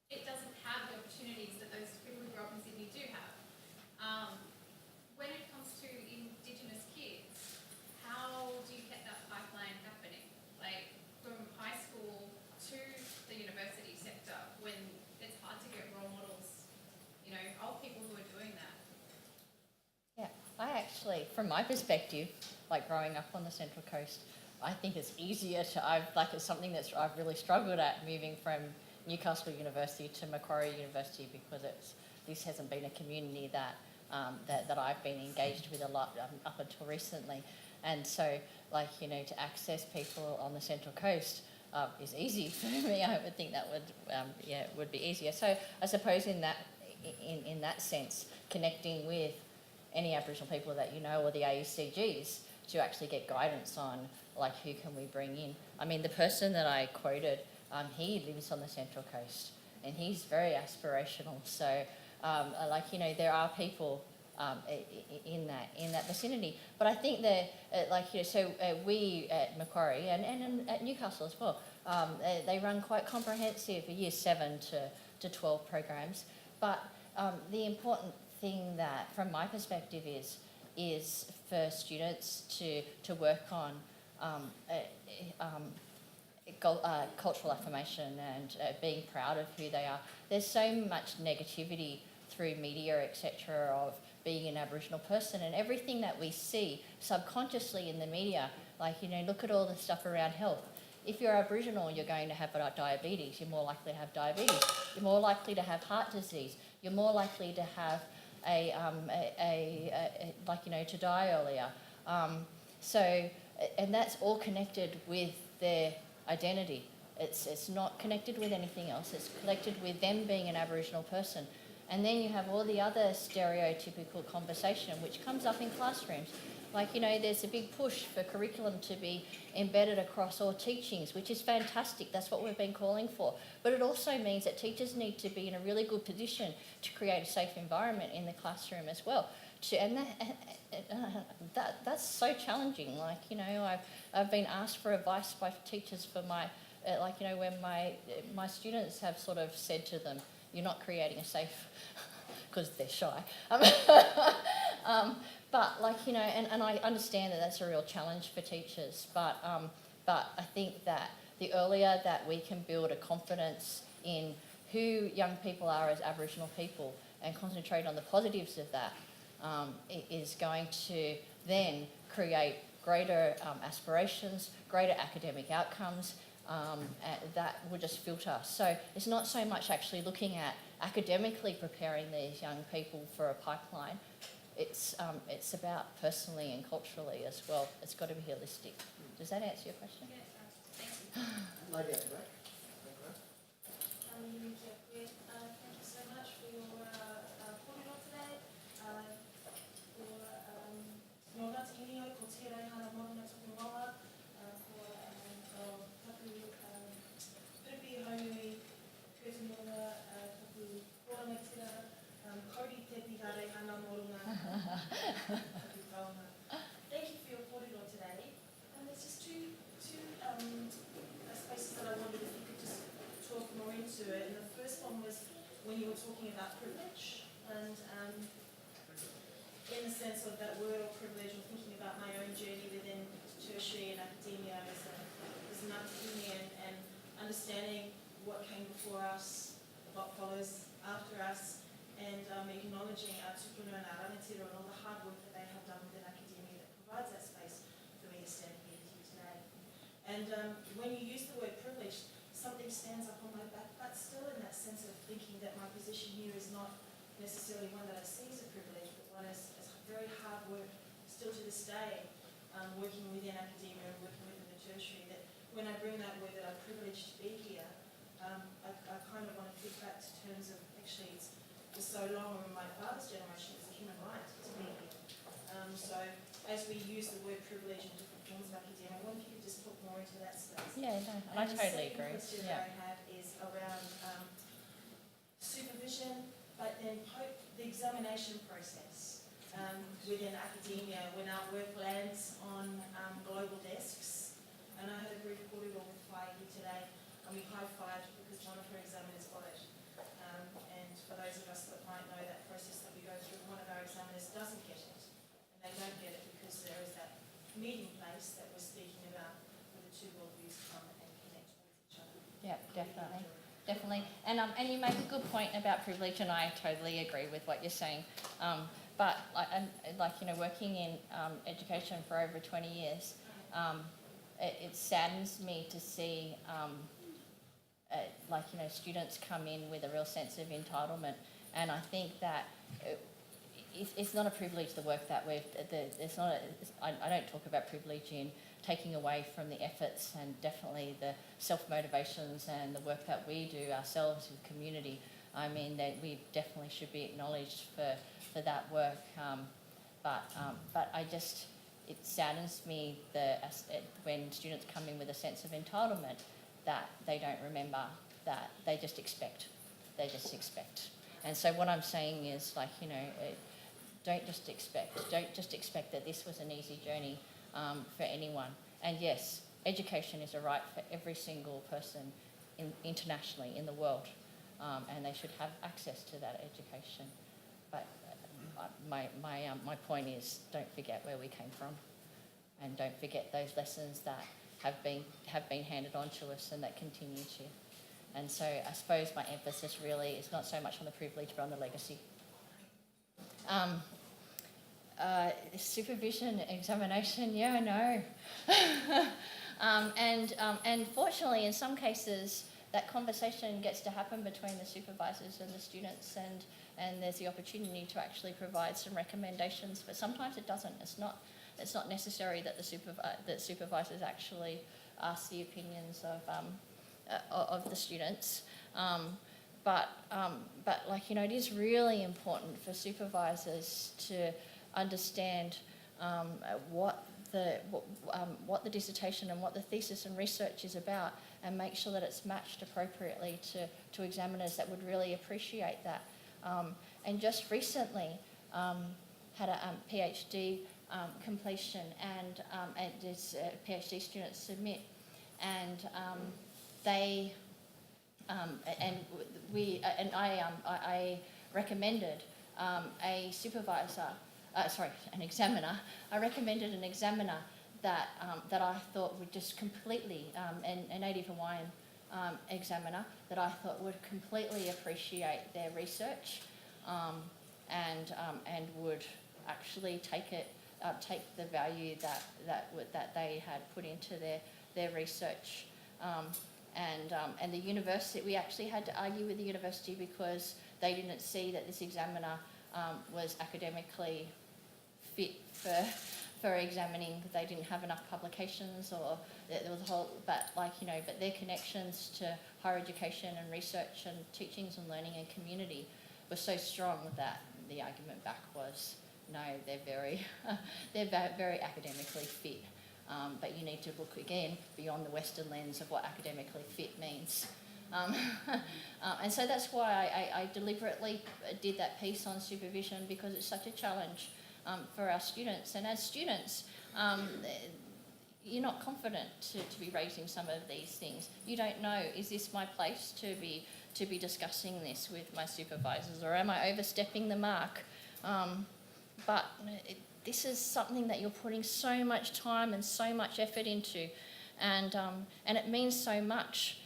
it doesn't have the opportunities that those people who grew up in Sydney do have. When it comes to Indigenous kids, how do you get that pipeline happening? Like from high school to the university sector, when it's hard to get role models, you know, of people who are doing that. Yeah, I actually, from my perspective, like growing up on the Central Coast, I think it's easier to, it's something that I've really struggled at moving from Newcastle University to Macquarie University because this hasn't been a community that I've been engaged with a lot up until recently. And so, to access people on the Central Coast is easy for me. I would think that would be easier. So I suppose in that sense, connecting with any Aboriginal people that you know or the AECGs to actually get guidance on who can we bring in. I mean, the person that I quoted, he lives on the Central Coast and he's very aspirational. So there are people in that vicinity. But I think that, we at Macquarie and at Newcastle as well, they run quite comprehensive year 7 to 12 programs. But the important thing that, from my perspective, is for students to work on cultural affirmation and being proud of who they are. There's so much negativity through media, etc., of being an Aboriginal person. And everything that we see subconsciously in the media, like, you know, look at all the stuff around health. If you're Aboriginal, you're going to have diabetes. You're more likely to have diabetes. You're more likely to have heart disease. You're more likely to have to die earlier. And that's all connected with their identity. It's not connected with anything else. It's connected with them being an Aboriginal person. And then you have all the other stereotypical conversation which comes up in classrooms. Like, you know, there's a big push for curriculum to be embedded across all teachings, which is fantastic. That's what we've been calling for. But it also means that teachers need to be in a really good position to create a safe environment in the classroom as well. That's so challenging. Like, you know, I've been asked for advice by teachers for my, when my students have sort of said to them, "You're not creating a safe," because they're shy. But like, you know, and I understand that that's a real challenge for teachers, but I think that the earlier that we can build a confidence in who young people are as Aboriginal people and concentrate on the positives of that, it is going to then create greater aspirations, greater academic outcomes, that will just filter. So it's not so much actually looking at academically preparing these young people for a pipeline. It's about personally and culturally as well. It's got to be holistic. Does that answer your question? Yeah, it does. Thank you. Lady at the back. Thank you so much for your kōrero today. Nō ngāti inio, ko tērei hana morona tuku noa, ko taku piripi haunui, Curtin Morona, taku korangatira, kauri te pihare hana morona, taku kaunga. Thank you for your kōrero today. There's just two spaces that I wondered if you could just talk more into it. And the first one was when you were talking about privilege and in the sense of that word of privilege, or thinking about my own journey within tertiary and academia as an academician and understanding what came before us, what follows after us, and acknowledging our tupuna and our rangatira and all the hard work that they have done within academia that provides that space for me to stand here with you today. And when you use the word privilege, something stands up on my back, but still in that sense of thinking that my position here is not necessarily one that I see as a privilege, but one as very hard work still to this day, working within academia and working within the tertiary, that when I bring that word that I'm privileged to be here, I kind of want to think back to terms of actually it's for so long in my father's generation it's a human right to be here. So as we use the word privilege in different forms of academia, I wonder if you could just talk more into that space. Yeah, no, I totally agree. The second question that I have is around supervision, but then the examination process within academia when our work lands on global desks. And I had a brief kōrero with Whai here today, and we high-fived because one of her examiners got it. And for those of us that might know that process that we go through, one of our examiners doesn't get it. And they don't get it because there is that meeting place that we're speaking about where the two worldviews come and connect with each other. Yeah, definitely. Definitely. And you make a good point about privilege, and I totally agree with what you're saying. But working in education for over 20 years, it saddens me to see students come in with a real sense of entitlement, and I think that it's not a privilege, the work that I don't talk about privilege in taking away from the efforts and definitely the self-motivations and the work that we do ourselves with community. I mean, that we definitely should be acknowledged for that work. But it saddens me when students come in with a sense of entitlement that they don't remember, that they just expect. And so what I'm saying is, don't just expect that this was an easy journey for anyone. And yes, education is a right for every single person internationally in the world, and they should have access to that education. But my point is, don't forget where we came from, and don't forget those lessons that have been handed on to us and that continue to. And so I suppose my emphasis really is not so much on the privilege but on the legacy. Supervision, examination, yeah, I know. And fortunately, in some cases, that conversation gets to happen between the supervisors and the students, and there's the opportunity to actually provide some recommendations. But sometimes it doesn't. It's not necessary that that supervisors actually ask the opinions of the students. But like, you know, it is really important for supervisors to understand what the dissertation and what the thesis and research is about, and make sure that it's matched appropriately to examiners that would really appreciate that. And just recently had a PhD completion, and this PhD students submit, and they I recommended an examiner. I recommended an examiner that I thought would just completely, a Native Hawaiian examiner that I thought would completely appreciate their research, and would actually take the value that they had put into their research. And the university, we actually had to argue with the university because they didn't see that this examiner was academically fit for examining. They didn't have enough publications, or there was a whole, but their connections to higher education and research and teachings and learning and community were so strong that the argument back was, no, they're very academically fit. But you need to look again beyond the Western lens of what academically fit means. And so that's why I deliberately did that piece on supervision, because it's such a challenge for our students. And as students, you're not confident to be raising some of these things. You don't know, is this my place to be discussing this with my supervisors, or am I overstepping the mark? But this is something that you're putting so much time and so much effort into, and it means so much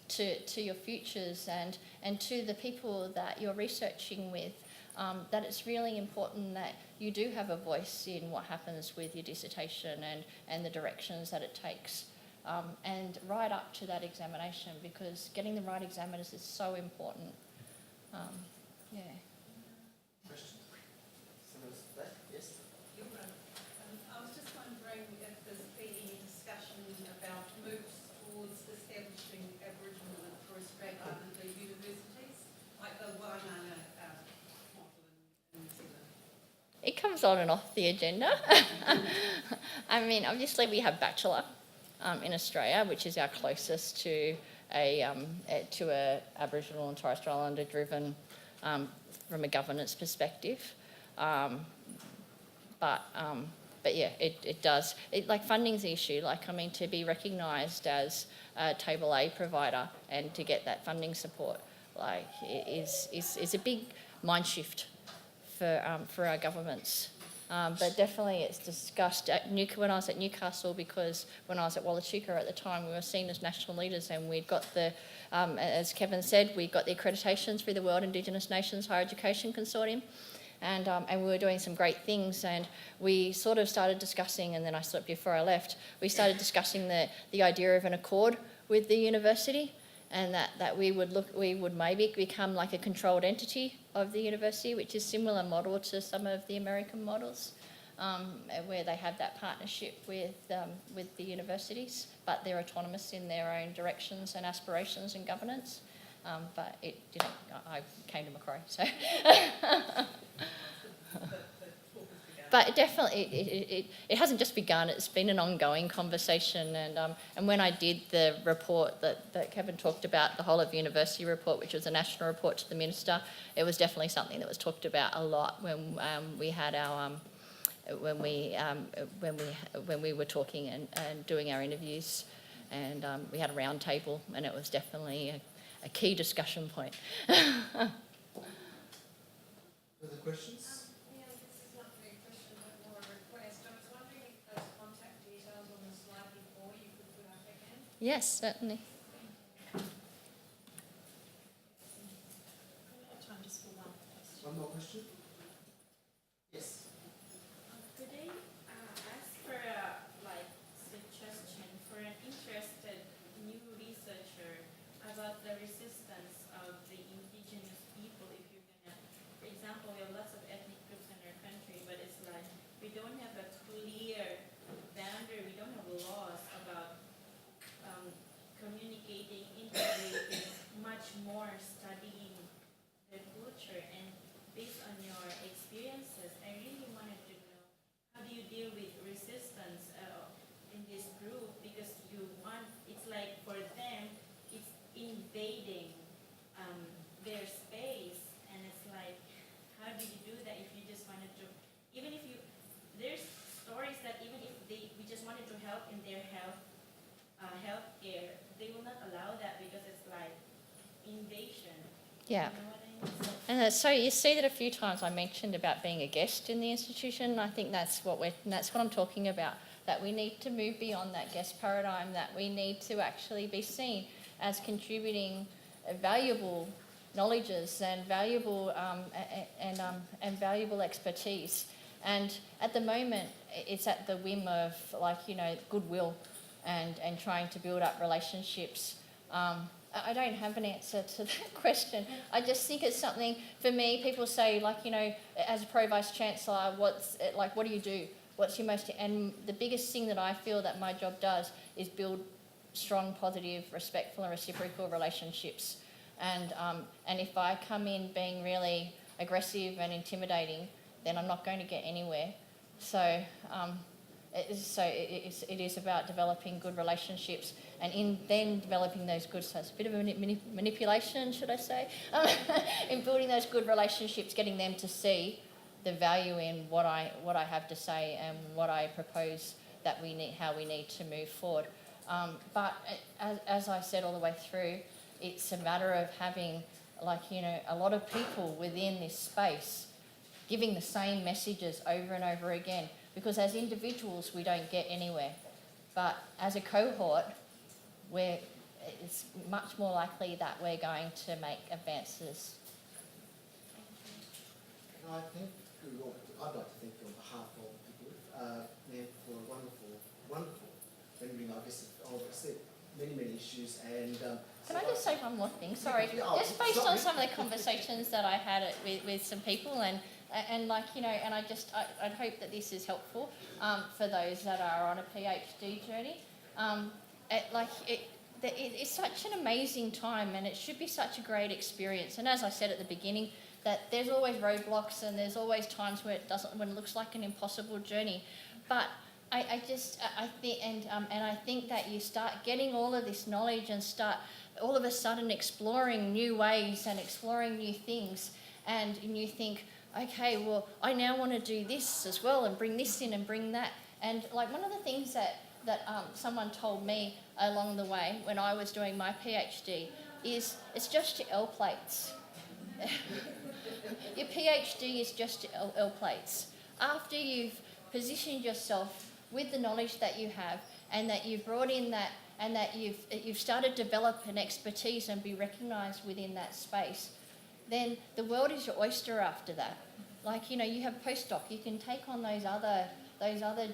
to your futures and to the people that you're researching with, that it's really important that you do have a voice in what happens with your dissertation and the directions that it takes, and right up to that examination, because getting the right examiners is so important. Yeah. Question? Someone's back? Yes? I was just wondering if there's been any discussion about moves towards establishing Aboriginal and Torres Strait Islander universities, like the Waianga model in New Zealand. It comes on and off the agenda. I mean, obviously we have Bachelor in Australia, which is our closest to a Aboriginal and Torres Strait Islander driven from a governance perspective. But yeah, it does. Like, funding's the issue. Like, I mean, to be recognised as a Table A provider and to get that funding support, like, is a big mind shift for our governments. But definitely it's discussed when I was at Newcastle, because when I was at Wallachuka at the time, we were seen as national leaders, and we'd got as Kevin said, we got the accreditations through the World Indigenous Nations Higher Education Consortium. And we were doing some great things, and we sort of started discussing, and then before I left, we started discussing the idea of an accord with the university, and that we would maybe become like a controlled entity of the university, which is similar model to some of the American models, where they have that partnership with the universities, but they're autonomous in their own directions and aspirations and governance. But it didn't. I came to Macquarie, so. But definitely, it hasn't just begun. It's been an ongoing conversation, and when I did the report that Kevin talked about, the whole of university report, which was a national report to the minister, it was definitely something that was talked about a lot when we had our when we were talking and doing our interviews, and we had a round table, and it was definitely a key discussion point. Further questions? Yeah, this is not really a question, but more a request. I was wondering if those contact details on the slide before you could put up again. Yes, certainly. Time just for one question. One more question? Yes. Yeah. And so you see that a few times I mentioned about being a guest in the institution. I think that's what I'm talking about, that we need to move beyond that guest paradigm, that we need to actually be seen as contributing valuable knowledges and valuable and valuable expertise. And at the moment, it's at the whim of goodwill and trying to build up relationships. I don't have an answer to that question. I just think it's something, for me, people say, as a Pro-Vice Chancellor, what do you do? What's your most... And the biggest thing that I feel that my job does is build strong, positive, respectful and reciprocal relationships. And if I come in being really aggressive and intimidating, then I'm not going to get anywhere. So it is about developing good relationships, and then developing those good, so it's a bit of a manipulation, should I say, in building those good relationships, getting them to see the value in what I have to say and what I propose that we need, how we need to move forward. But as I said all the way through, it's a matter of having a lot of people within this space giving the same messages over and over again. Because as individuals, we don't get anywhere. But as a cohort, it's much more likely that we're going to make advances. And I'd like to thank you on behalf of people, Leanne, for a wonderful rendering, I guess, of many issues. And can I just say one more thing? Sorry. Just based on some of the conversations that I had with some people, and I'd hope that this is helpful for those that are on a PhD journey. It's such an amazing time, and it should be such a great experience. And as I said at the beginning, that there's always roadblocks and there's always times when it looks like an impossible journey. But I think that you start getting all of this knowledge and start all of a sudden exploring new ways and exploring new things, and you think, okay, well, I now want to do this as well and bring this in and bring that. And one of the things that someone told me along the way when I was doing my PhD is it's just your L plates. Your PhD is just your L plates. After you've positioned yourself with the knowledge that you have, and that you've brought in that, and that you've started to develop an expertise and be recognised within that space, then the world is your oyster after that. You have postdoc, you can take on those other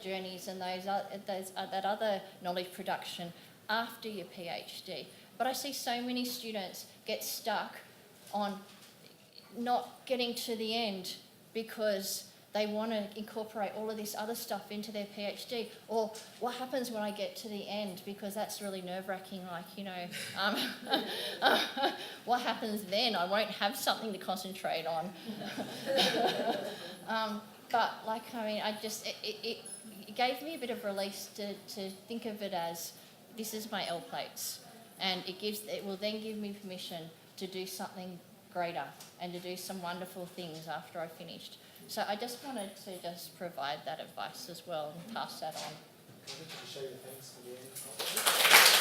journeys and that other knowledge production after your PhD. But I see so many students get stuck on not getting to the end because they want to incorporate all of this other stuff into their PhD. Or what happens when I get to the end, because that's really nerve-wracking, what happens then? I won't have something to concentrate on. But it gave me a bit of release to think of it as, this is my L plates, and it will then give me permission to do something greater and to do some wonderful things after I finished. So I just wanted to just provide that advice as well and pass that on. Can I show you the thanks for the end?